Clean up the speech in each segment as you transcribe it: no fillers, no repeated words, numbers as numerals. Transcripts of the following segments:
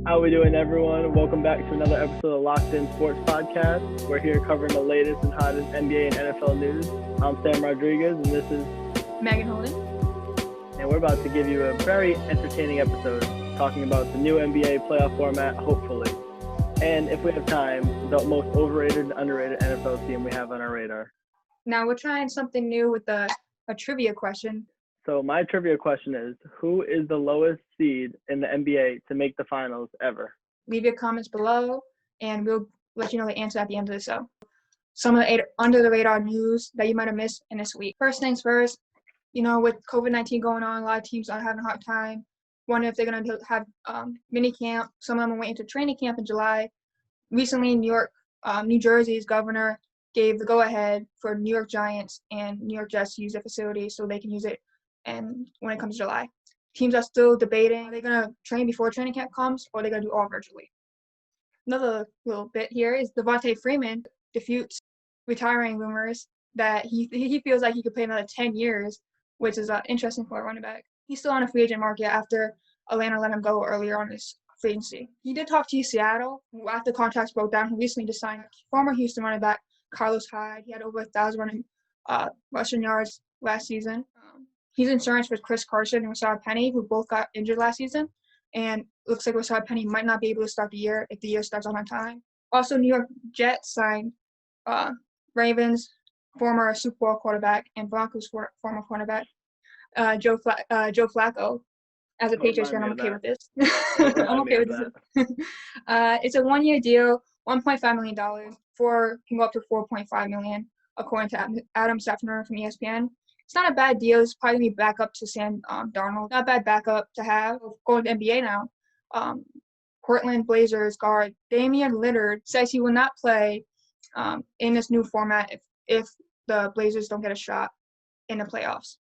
How we doing, everyone? Welcome back to another episode of Locked In Sports Podcast. We're here covering the latest and hottest NBA and NFL news. I'm Sam Rodriguez, and this is Megan Holden. And we're about to give you a very entertaining episode talking about the new NBA playoff format, hopefully. And if we have time, the most overrated and underrated NFL team we have on our radar. Now we're trying something new with a trivia question. So my trivia question is, who is the lowest seed in the NBA to make the finals ever? Leave your comments below, and we'll let you know the answer at the end of the show. Some of the under-the-radar news that you might have missed in this week. First things first, with COVID-19 going on, a lot of teams are having a hard time. Wondering if they're going to have mini camp. Some of them are waiting to training camp in July. Recently, New Jersey's governor gave the go-ahead for New York Giants and New York Jets to use their facility so they can use it. And when it comes to July, teams are still debating, are they going to train before training camp comes, or are they going to do all virtually? Another little bit here is Devontae Freeman defutes retiring rumors that he feels like he could play another 10 years, which is interesting for a running back. He's still on a free agent market after Atlanta let him go earlier on his free agency. He did talk to Seattle. After contracts broke down, he recently just signed former Houston running back Carlos Hyde. He had over 1,000 rushing yards last season. He's insurance with Chris Carson and Rashad Penny, who both got injured last season. And looks like Rashad Penny might not be able to start the year if the year starts on time. Also, New York Jets signed Ravens former Super Bowl quarterback and Broncos former cornerback Joe Flacco. As a Patriots fan, I'm okay with this. I'm okay with this. It's a one-year deal, $1.5 million. Can go up to $4.5 million, according to Adam Schefter from ESPN. It's not a bad deal. It's probably going to be backup to Sam Darnold. Not a bad backup to have. Going to NBA now. Portland Blazers guard Damian Lillard says he will not play in this new format if the Blazers don't get a shot in the playoffs.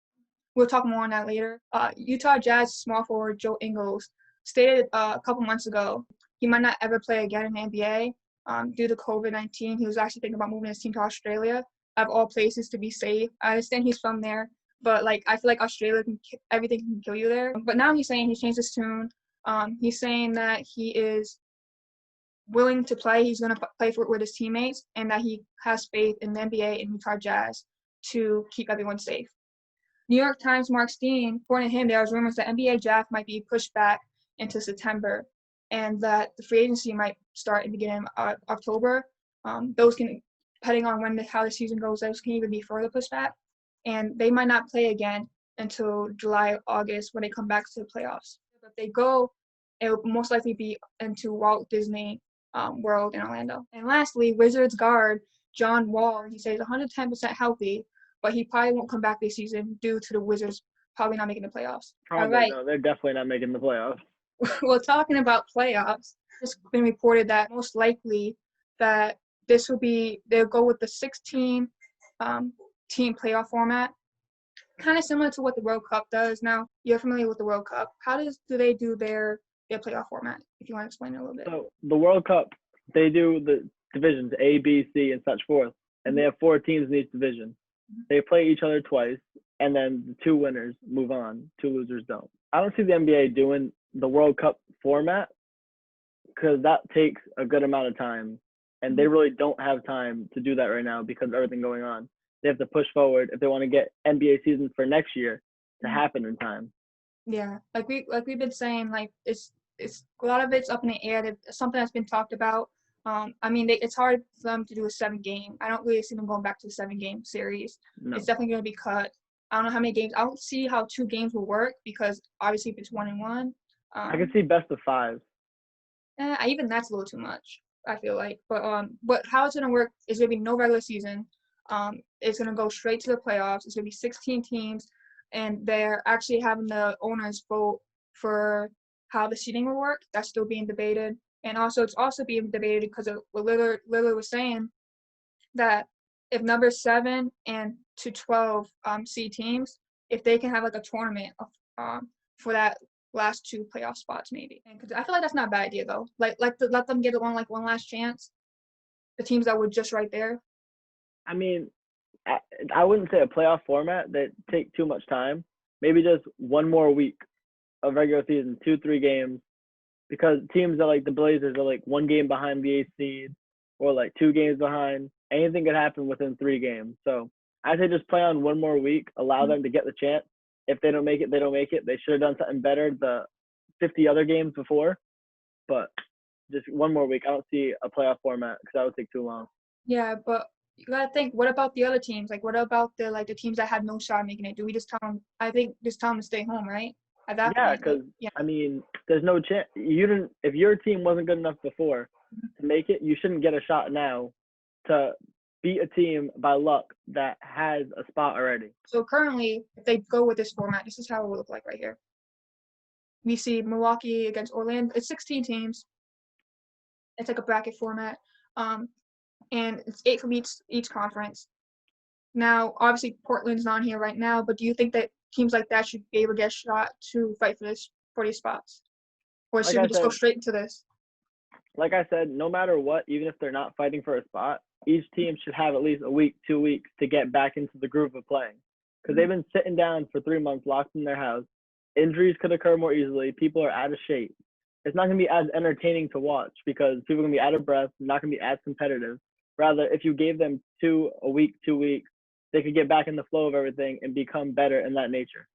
We'll talk more on that later. Utah Jazz small forward Joe Ingles stated a couple months ago he might not ever play again in the NBA due to COVID-19. He was actually thinking about moving his team to Australia, of all places, to be safe. I understand he's from there, but I feel like Australia everything can kill you there. But now he's saying he's changed his tune. He's saying that he is willing to play. He's going to play with his teammates, and that he has faith in the NBA and Utah Jazz to keep everyone safe. New York Times Mark Stein, according to him, there was rumors that NBA draft might be pushed back into September, and that the free agency might start in the beginning of October. Those can, depending on how the season goes, those can even be further pushed back. And they might not play again until July, August, when they come back to the playoffs. If they go, it will most likely be into Walt Disney World in Orlando. And lastly, Wizards guard John Wall, he says 110% healthy, but he probably won't come back this season due to the Wizards probably not making the playoffs. Probably, all right. No, they're definitely not making the playoffs. Well, talking about playoffs, it's been reported that most likely that they'll go with the 16 team playoff format, kind of similar to what the World Cup does. Now, you're familiar with the World Cup. How do they do their playoff format, if you want to explain it a little bit? So the World Cup, they do the divisions A, B, C, and such forth, and they have 4 teams in each division. They play each other twice, and then the 2 winners move on, 2 losers don't. I don't see the NBA doing the World Cup format because that takes a good amount of time, and they really don't have time to do that right now because of everything going on. They have to push forward if they want to get NBA seasons for next year to happen in time. Yeah, like we've been saying, it's a lot of it's up in the air. It's something that's been talked about. It's hard for them to do a 7-game. I don't really see them going back to the 7-game series. No. It's definitely going to be cut. I don't know how many games. I don't see how 2 games will work because obviously if it's 1-1. I can see best of 5. Even that's a little too much, I feel like. But how it's going to work is going to be no regular season. It's going to go straight to the playoffs. It's going to be 16 teams, and they're actually having the owners vote for how the seeding will work. That's still being debated. And also, it's also being debated because of what Lillard was saying, that if number 7 and to 12 seed teams, if they can have a tournament for that last 2 playoff spots, maybe. And cause I feel like that's not a bad idea though. Let them get one last chance. The teams that were just right there. I mean, I wouldn't say a playoff format that take too much time. Maybe just one more week of regular season, 2-3 games, because teams that like the Blazers are like 1 game behind the 8th seed or like 2 games behind. Anything could happen within 3 games. So I say just play on one more week, allow them to get the chance. If they don't make it, they don't make it. They should have done something better the 50 other games before, but just one more week. I don't see a playoff format because that would take too long. Yeah, but you gotta think. What about the other teams? Like, what about the teams that had no shot making it? Do we just tell them? I think just tell them to stay home, right? At that Yeah, point, because yeah. I mean, there's no chance. You didn't. If your team wasn't good enough before to make it, you shouldn't get a shot now to beat a team by luck that has a spot already. So currently, if they go with this format, this is how it will look like right here. We see Milwaukee against Orlando. It's 16 teams. It's like a bracket format, and it's 8 from each conference. Now, obviously, Portland's not here right now, but do you think that teams like that should be able to get a shot to fight for these spots, or should we just go straight into this? Like I said, no matter what, even if they're not fighting for a spot, each team should have at least a week, 2 weeks to get back into the groove of playing. Because they've been sitting down for 3 months, locked in their house. Injuries could occur more easily. People are out of shape. It's not going to be as entertaining to watch because people are going to be out of breath, not going to be as competitive. Rather, if you gave them a week, 2 weeks, they could get back in the flow of everything and become better in that nature.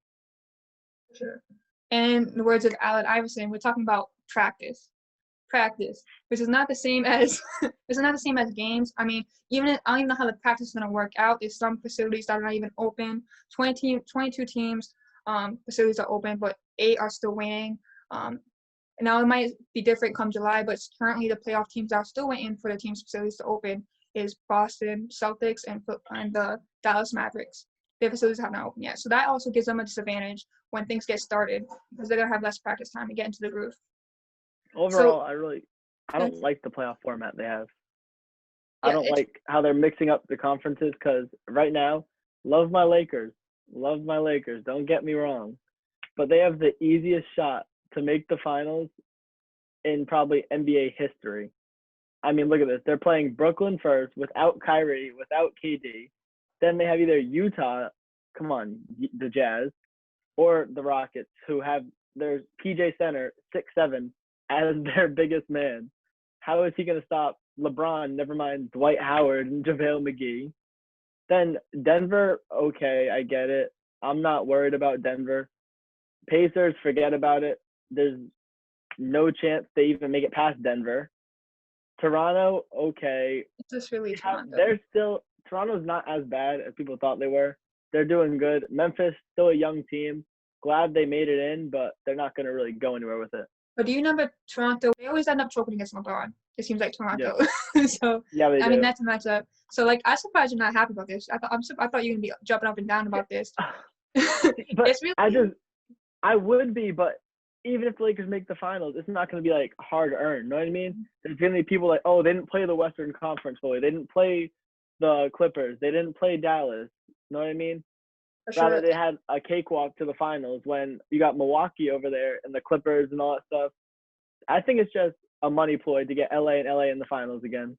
Sure. And in the words of Allen Iverson, we're talking about practice, which is not the same as games. I mean, I don't even know how the practice is going to work out. There's some facilities that are not even open. 22 teams, facilities are open, but 8 are still waiting. Now it might be different come July, but currently the playoff teams that are still waiting for the team's facilities to open is Boston Celtics and the Dallas Mavericks. Their facilities have not opened yet, so that also gives them a disadvantage when things get started because they're gonna have less practice time to get into the groove. Overall, I don't like the playoff format they have. I don't like how they're mixing up the conferences because right now, love my Lakers. Don't get me wrong, but they have the easiest shot to make the finals in probably NBA history. I mean, look at this. They're playing Brooklyn first without Kyrie, without KD. Then they have either Utah, the Jazz, or the Rockets, who have their PJ Center 6'7" as their biggest man. How is he going to stop LeBron? Never mind Dwight Howard and JaVale McGee. Then Denver, okay, I get it. I'm not worried about Denver. Pacers, forget about it. There's no chance they even make it past Denver. Toronto, okay. It's just really Toronto. Toronto's not as bad as people thought they were. They're doing good. Memphis, still a young team. Glad they made it in, but they're not going to really go anywhere with it. But do you remember Toronto? They always end up choking against LeBron. It seems like Toronto. Yeah. So yeah, they do. mean, that's a matchup. So I'm surprised you're not happy about this. I thought you were gonna be jumping up and down about this. But it's really, I would be, but even if the Lakers make the finals, it's not going to be like hard earned. You know what I mean? There's going to be people like, oh, they didn't play the Western Conference fully. They didn't play the Clippers. They didn't play Dallas. You know what I mean? Rather, they had a cakewalk to the finals when you got Milwaukee over there and the Clippers and all that stuff. I think it's just a money ploy to get LA in the finals again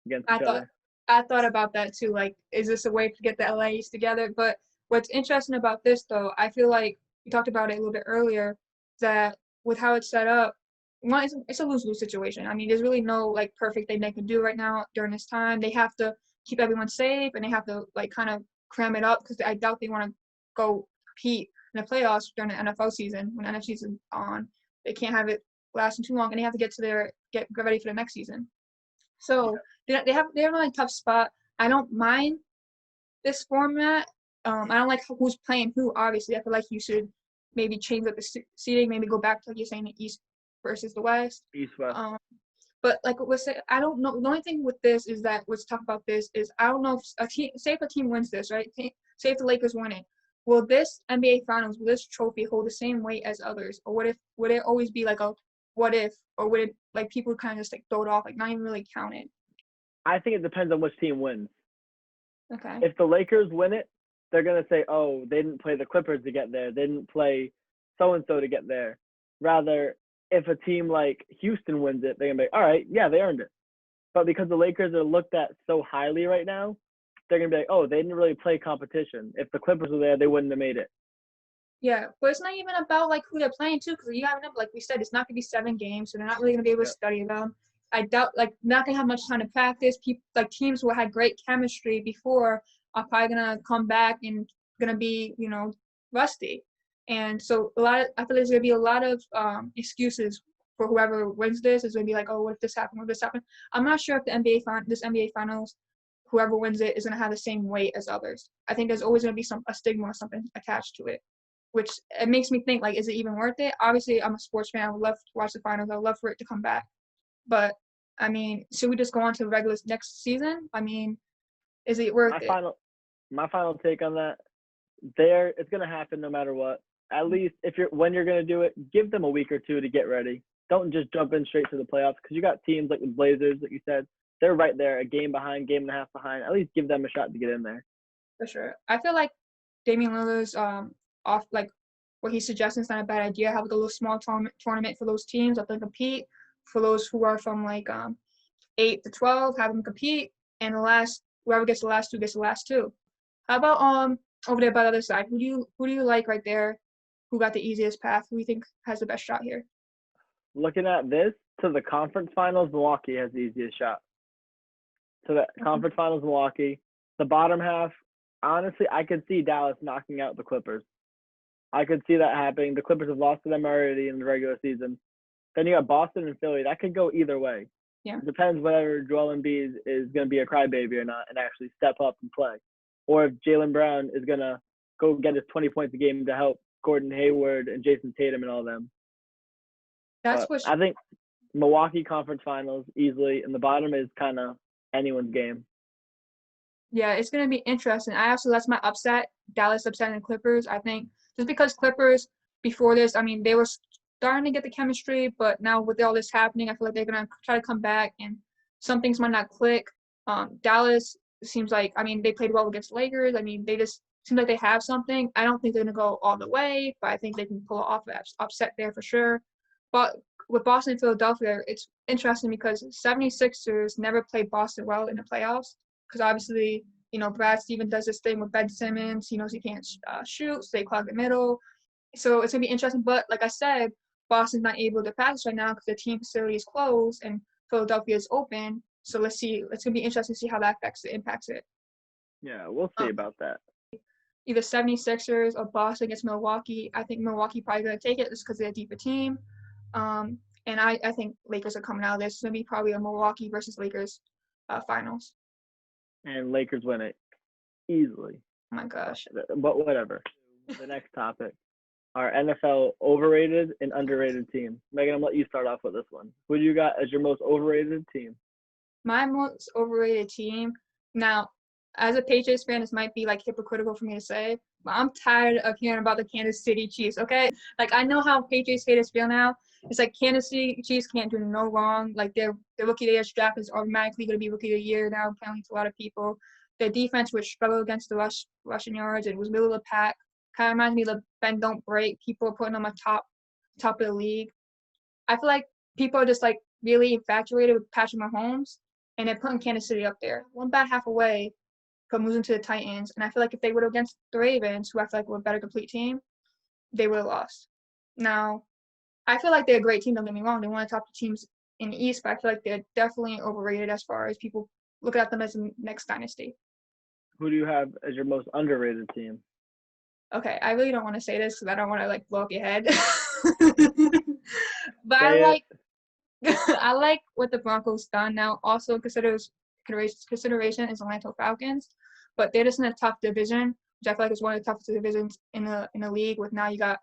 against each other. I thought about that too. Like, is this a way to get the LAs together? But what's interesting about this, though, I feel like we talked about it a little bit earlier, that with how it's set up, it's a lose-lose situation. I mean, there's really no like perfect thing they can do right now during this time. They have to keep everyone safe and they have to like kind of cram it up because I doubt they want to go compete in the playoffs during the NFL season when NFC is on. They can't have it lasting too long, and they have to get ready for the next season. So they're in a tough spot. I don't mind this format. I don't like who's playing who. Obviously, I feel like you should maybe change up the seating, maybe go back to like you're saying the East versus the West. East-West. But like let's say, I don't know. The only thing with this is that what's tough about this is I don't know if say if a team wins this, right? Say if the Lakers win it, will this NBA Finals, will this trophy hold the same weight as others, or would it always be like a what if, or would it like people kind of just like throw it off, like not even really count it? I think it depends on which team wins. Okay. If the Lakers win it, they're gonna say, oh, they didn't play the Clippers to get there. They didn't play so and so to get there. Rather, if a team like Houston wins it, they're gonna be, all right, yeah, they earned it. But because the Lakers are looked at so highly right now, they're gonna be like, oh, they didn't really play competition. If the Clippers were there, they wouldn't have made it. Yeah, but it's not even about like who they're playing too, because you have to, like we said, it's not gonna be 7 games, so they're not really gonna be able to Yeah. study them. I doubt like not gonna have much time to practice. People like teams who had great chemistry before are probably gonna come back and gonna be rusty, and so I feel there's gonna be a lot of excuses for whoever wins this. Is gonna be like, oh, what if this happened? What if this happened? I'm not sure if this NBA finals, whoever wins it is gonna have the same weight as others. I think there's always gonna be a stigma or something attached to it, which it makes me think, like, is it even worth it? Obviously, I'm a sports fan. I would love to watch the finals. I would love for it to come back. But, I mean, should we just go on to the regular next season? I mean, is it worth My it? final take on that, it's gonna happen no matter what. At least when you're gonna do it, give them a week or two to get ready. Don't just jump in straight to the playoffs, because you got teams like the Blazers, like you said, they're right there, a game behind, game and a half behind. At least give them a shot to get in there. For sure. I feel like Damian Lillard's like what he's suggesting is not a bad idea. Have like a little small tournament for those teams that they compete. For those who are from like 8 to 12, have them compete, and whoever gets the last two gets the last two. How about over there by the other side? Who do you like right there? Who got the easiest path? Who do you think has the best shot here? Looking at this, to the conference finals, Milwaukee has the easiest shot. To the conference finals, Milwaukee. The bottom half, honestly, I could see Dallas knocking out the Clippers. I could see that happening. The Clippers have lost to them already in the regular season. Then you got Boston and Philly. That could go either way. Yeah. It depends whether Joel Embiid is going to be a crybaby or not and actually step up and play. Or if Jaylen Brown is going to go get his 20 points a game to help Gordon Hayward and Jason Tatum and all them. I think Milwaukee conference finals easily, and the bottom is kind of anyone's game. Yeah, it's going to be interesting. That's my upset. Dallas upsetting the Clippers. I think just because Clippers before this, I mean, they were starting to get the chemistry, but now with all this happening, I feel like they're going to try to come back, and some things might not click. Dallas seems like, I mean, they played well against Lakers. I mean, they just seem like they have something. I don't think they're going to go all the way, but I think they can pull off an upset there for sure. But with Boston and Philadelphia, it's interesting because 76ers never played Boston well in the playoffs. Because obviously, Brad Stevens does this thing with Ben Simmons. He knows he can't shoot, so they clog the middle. So it's going to be interesting. But like I said, Boston's not able to practice right now because the team facility is closed and Philadelphia is open. So let's see. It's going to be interesting to see how that impacts it. Yeah, we'll see about that. Either 76ers or Boston against Milwaukee. I think Milwaukee probably going to take it just because they're a deeper team. And I think Lakers are coming out of this. It's going to be probably a Milwaukee versus Lakers finals. And Lakers win it easily. Oh my gosh. But whatever. The next topic. Our NFL overrated and underrated team. Megan, I'm going to let you start off with this one. Who do you got as your most overrated team? My most overrated team. Now, as a Patriots fan, this might be like hypocritical for me to say, but I'm tired of hearing about the Kansas City Chiefs, okay? Like, I know how Patriots haters feel now. It's like Kansas City Chiefs can't do no wrong. Like, their rookie of the year draft is automatically going to be rookie of the year now, apparently to a lot of people. Their defense would struggle against the rushing yards. It was middle of the pack. Kind of reminds me of the bend don't break. People are putting them on top of the league. I feel like people are just like really infatuated with Patrick Mahomes, and they're putting Kansas City up there, one bad half away from losing to the Titans. And I feel like if they would have against the Ravens, who I feel like were a better complete team, they would have lost. Now, I feel like they're a great team. Don't get me wrong; they're one of the top teams in the East, but I feel like they're definitely overrated as far as people look at them as the next dynasty. Who do you have as your most underrated team? Okay, I really don't want to say this because I don't want to like blow up your head. But I like what the Broncos done now. Also consideration is Atlanta Falcons, but they're just in a tough division, which I feel like is one of the toughest divisions in the league. With now you got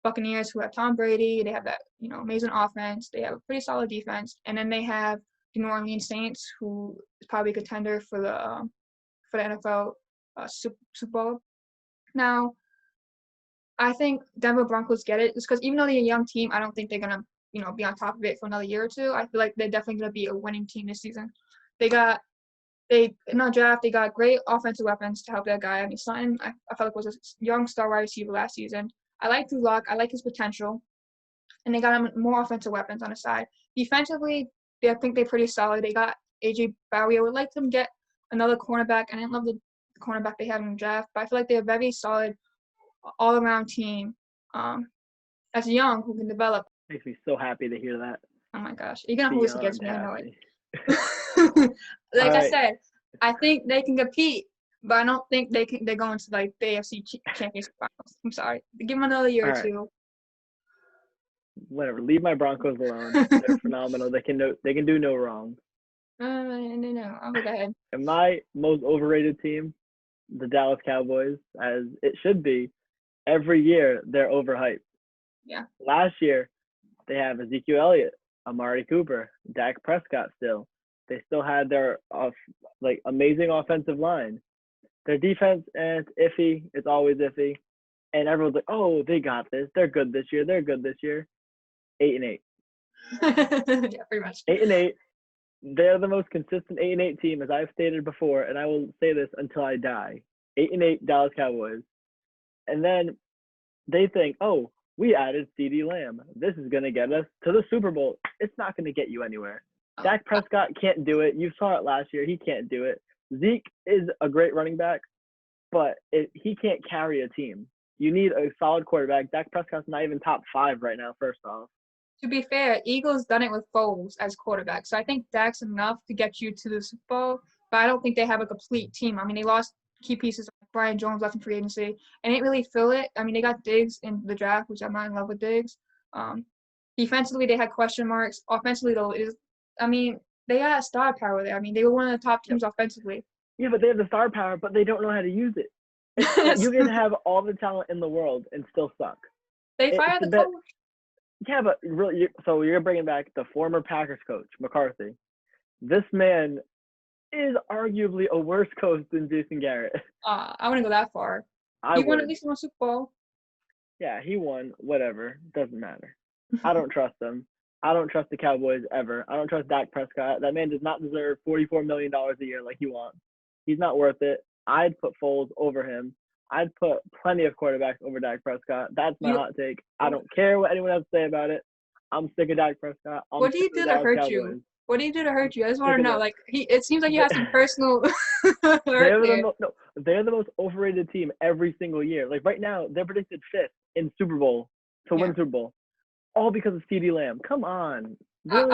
Buccaneers who have Tom Brady, they have that amazing offense, they have a pretty solid defense, and then they have the New Orleans Saints, who is probably a contender for the NFL Super Bowl. Now, I think Denver Broncos get it just because even though they're a young team, I don't think they're gonna be on top of it for another year or two. I feel like they're definitely gonna be a winning team this season. In the draft, they got great offensive weapons to help that guy. I mean, Sutton, I felt like was a young star wide receiver last season. I like Drew Lock. I like his potential. And they got him more offensive weapons on the side. Defensively, I think they're pretty solid. They got A.J. Bowie. I would like them to get another cornerback. I didn't love the cornerback they had in the draft, but I feel like they're very solid all-around team that's young who can develop. Makes me so happy to hear that. Oh my gosh, you're gonna hold this against Beyond me. I know happy. it. All Like I right. said, I think they can compete, but I don't think they can. They're going to like the AFC Championship Finals. I'm sorry. Give them another year All or right. two. Whatever. Leave my Broncos alone. They're phenomenal. They can do no wrong. No. I'll go ahead. And my most overrated team, the Dallas Cowboys, as it should be, every year they're overhyped. Yeah. Last year, they have Ezekiel Elliott, Amari Cooper, Dak Prescott still. They still had their amazing offensive line. Their defense, and it's iffy. It's always iffy. And everyone's like, oh, they got this. They're good this year. They're good this year. 8-8. Yeah, pretty much. 8-8. They're the most consistent 8-8 team, as I've stated before, and I will say this until I die. 8-8 Dallas Cowboys. And then they think, oh, we added CeeDee Lamb. This is going to get us to the Super Bowl. It's not going to get you anywhere. Dak Prescott can't do it. You saw it last year. He can't do it. Zeke is a great running back, but he can't carry a team. You need a solid quarterback. Dak Prescott's not even top 5 right now, first off. To be fair, Eagles done it with Foles as quarterback. So I think Dak's enough to get you to the Super Bowl, but I don't think they have a complete team. I mean, they lost key pieces like Brian Jones left in free agency, and didn't really fill it. I mean, they got Diggs in the draft, which I'm not in love with Diggs. Defensively, they had question marks. Offensively, though, they had star power there. I mean, they were one of the top teams offensively. Yeah, but they have the star power, but they don't know how to use it. You can have all the talent in the world and still suck. They fired the coach. Yeah, but really, so you're bringing back the former Packers coach, McCarthy. This man is arguably a worse coach than Jason Garrett. I wouldn't go that far. He won at least one Super Bowl. Yeah, he won. Whatever. Doesn't matter. I don't trust them. I don't trust the Cowboys ever. I don't trust Dak Prescott. That man does not deserve $44 million a year like he wants. He's not worth it. I'd put Foles over him. I'd put plenty of quarterbacks over Dak Prescott. That's my hot take. I don't care what anyone else say about it. I'm sick of Dak Prescott. What do you do to hurt you? What do you do to hurt you? I just want to know. Like it seems like you have some personal. They're the most overrated team every single year. Like right now, they're predicted 5th in Super Bowl to win Super Bowl, all because of CeeDee Lamb. Come on, really?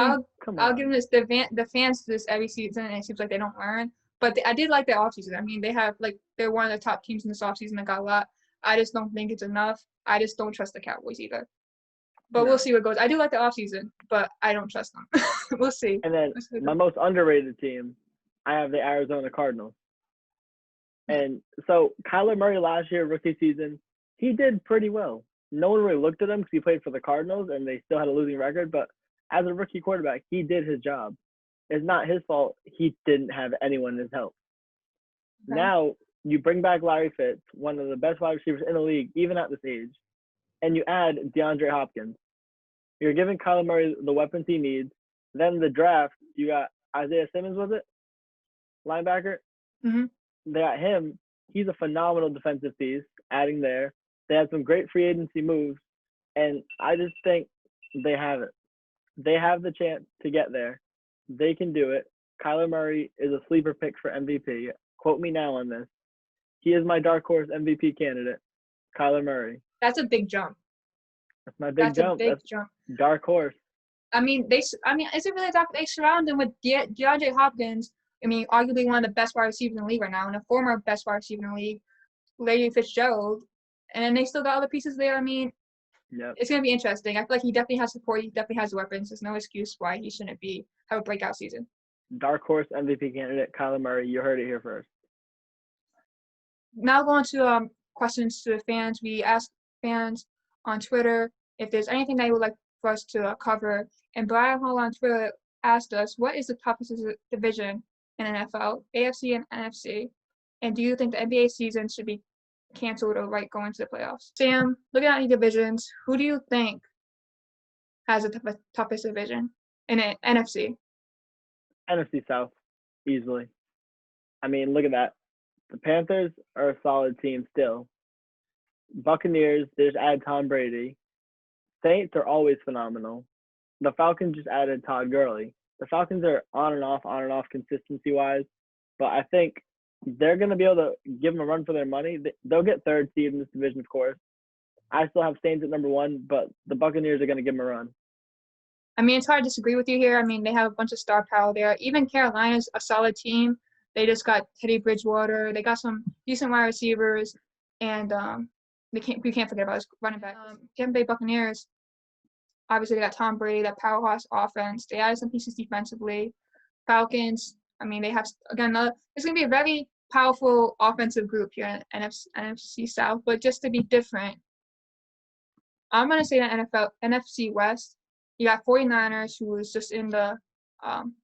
Come on. I'll give them this. The fans do this every season, and it seems like they don't learn. But I did like their offseason. I mean, they're one of the top teams in this offseason that got a lot. I just don't think it's enough. I just don't trust the Cowboys either. But we'll see what goes. I do like the offseason, but I don't trust them. We'll see. And then my most underrated team, I have the Arizona Cardinals. And so Kyler Murray last year, rookie season, he did pretty well. No one really looked at him because he played for the Cardinals and they still had a losing record. But as a rookie quarterback, he did his job. It's not his fault he didn't have anyone in his help. Okay. Now you bring back Larry Fitz, one of the best wide receivers in the league, even at this age, and you add DeAndre Hopkins. You're giving Kyler Murray the weapons he needs. Then the draft, you got Isaiah Simmons, was it? Linebacker? Mm-hmm. They got him. He's a phenomenal defensive piece, adding there. They had some great free agency moves, and I just think they have it. They have the chance to get there. They can do it. Kyler Murray is a sleeper pick for MVP. Quote me now on this. He is my dark horse MVP candidate, Kyler Murray. That's a big jump. That's my big jump. That's jump. Dark horse. I mean, is it really dark? They surround him with DeAndre Hopkins. I mean, arguably one of the best wide receivers in the league right now, and a former best wide receiver in the league, Larry Fitzgerald. And then they still got other pieces there. I mean, It's going to be interesting. I feel like he definitely has support. He definitely has weapons. There's no excuse why he shouldn't have a breakout season. Dark horse MVP candidate, Kyler Murray. You heard it here first. Now going to questions to the fans. We asked fans on Twitter if there's anything they would like for us to cover. And Brian Hall on Twitter asked us, what is the toughest division in NFL, AFC and NFC? And do you think the NBA season should be canceled or go into the playoffs? Sam, looking at any divisions, who do you think has the toughest division in NFC? NFC South, easily. I mean, look at that. The Panthers are a solid team still. Buccaneers, they just added Tom Brady. Saints are always phenomenal. The Falcons just added Todd Gurley. The Falcons are on and off consistency-wise. But I think they're going to be able to give them a run for their money. They'll get third seed in this division, of course. I still have Saints at number 1, but the Buccaneers are going to give them a run. I mean, it's hard to disagree with you here. I mean, they have a bunch of star power there. Even Carolina's a solid team. They just got Teddy Bridgewater. They got some decent wide receivers, and we can't forget about his running back. Tampa Bay Buccaneers, obviously they got Tom Brady, that powerhouse offense. They added some pieces defensively. Falcons, I mean, they have, again, it's going to be a very powerful offensive group here in NFC South, but just to be different, I'm going to say the NFC West, you got 49ers, who was just in the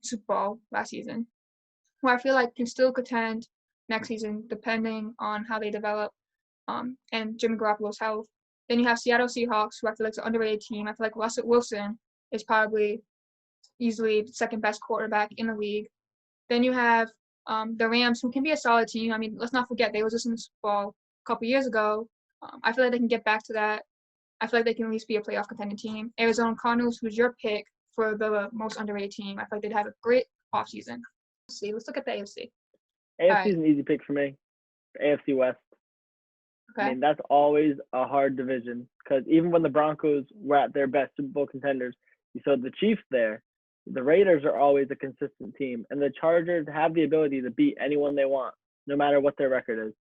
Super Bowl last season, who I feel like can still contend next season, depending on how they develop and Jimmy Garoppolo's health. Then you have Seattle Seahawks, who I feel like is an underrated team. I feel like Russell Wilson is probably easily the second best quarterback in the league. Then you have the Rams, who can be a solid team. I mean, let's not forget, they were just in the Super Bowl a couple years ago. I feel like they can get back to that. I feel like they can at least be a playoff contending team. Arizona Cardinals, who's your pick for the most underrated team. I feel like they'd have a great offseason. Let's look at the AFC. AFC is an easy pick for me. AFC West. Okay. I mean, that's always a hard division because even when the Broncos were at their best Super Bowl contenders, you saw the Chiefs there. The Raiders are always a consistent team, and the Chargers have the ability to beat anyone they want, no matter what their record is.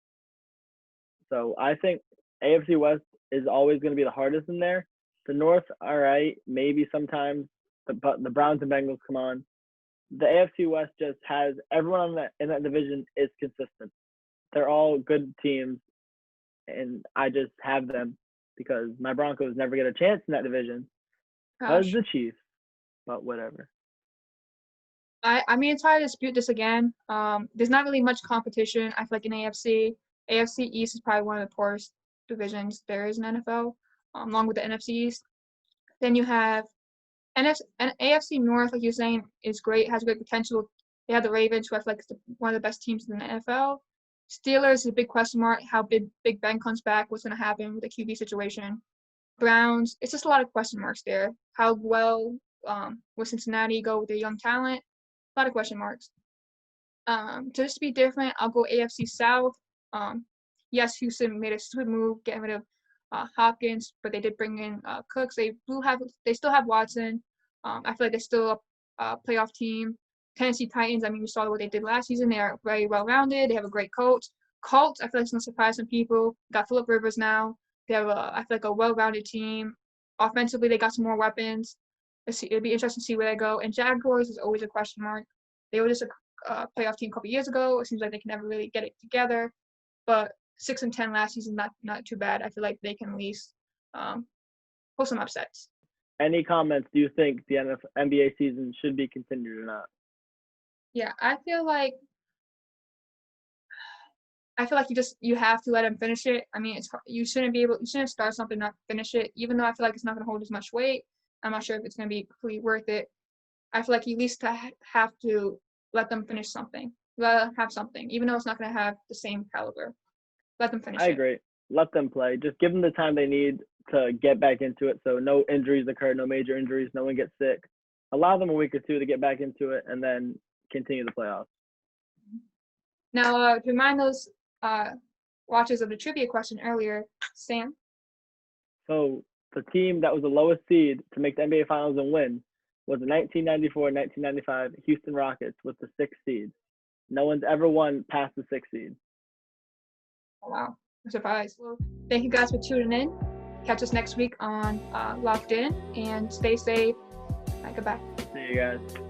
So I think AFC West is always going to be the hardest in there. The North, all right, maybe sometimes, but the Browns and Bengals come on. The AFC West just has everyone in that division is consistent. They're all good teams, and I just have them because my Broncos never get a chance in that division because the Chiefs. But whatever. I mean, it's hard to dispute this again. There's not really much competition. I feel like in AFC. AFC East is probably one of the poorest divisions there is in NFL, along with the NFC East. Then you have AFC North, like you're saying, is great, has great potential. They have the Ravens, who I feel like is one of the best teams in the NFL. Steelers is a big question mark. How Big Ben comes back, what's going to happen with the QB situation. Browns, it's just a lot of question marks there. How well will Cincinnati go with their young talent? A lot of question marks. Just to be different, I'll go AFC South. Yes, Houston made a stupid move getting rid of Hopkins, but they did bring in Cooks. They still have Watson. I feel like they're still a playoff team. Tennessee Titans, I mean, we saw what they did last season. They are very well-rounded. They have a great coach. Colts, I feel like it's going to surprise some people. Got Phillip Rivers now. They have, I feel like, a well-rounded team. Offensively, they got some more weapons. It'd be interesting to see where they go. And Jaguars is always a question mark. They were just a playoff team a couple years ago. It seems like they can never really get it together. But 6-10 last season, not too bad. I feel like they can at least pull some upsets. Any comments? Do you think the NBA season should be continued or not? Yeah, I feel like you have to let them finish it. I mean, you shouldn't start something not finish it. Even though I feel like it's not going to hold as much weight, I'm not sure if it's going to be completely worth it. I feel like you at least have to let them finish something. Let them have something, even though it's not going to have the same caliber. Let them finish it. I agree. Let them play. Just give them the time they need to get back into it. So no injuries occur, no major injuries, no one gets sick. Allow them a week or two to get back into it, and then continue the playoffs. Now, to remind those watchers of the trivia question earlier, Sam. So the team that was the lowest seed to make the NBA Finals and win was the 1994-1995 Houston Rockets with the 6th seed. No one's ever won past the 6th seed. Oh, wow. I'm surprised. Well, thank you guys for tuning in. Catch us next week on Locked In, and stay safe. Goodbye. See you guys.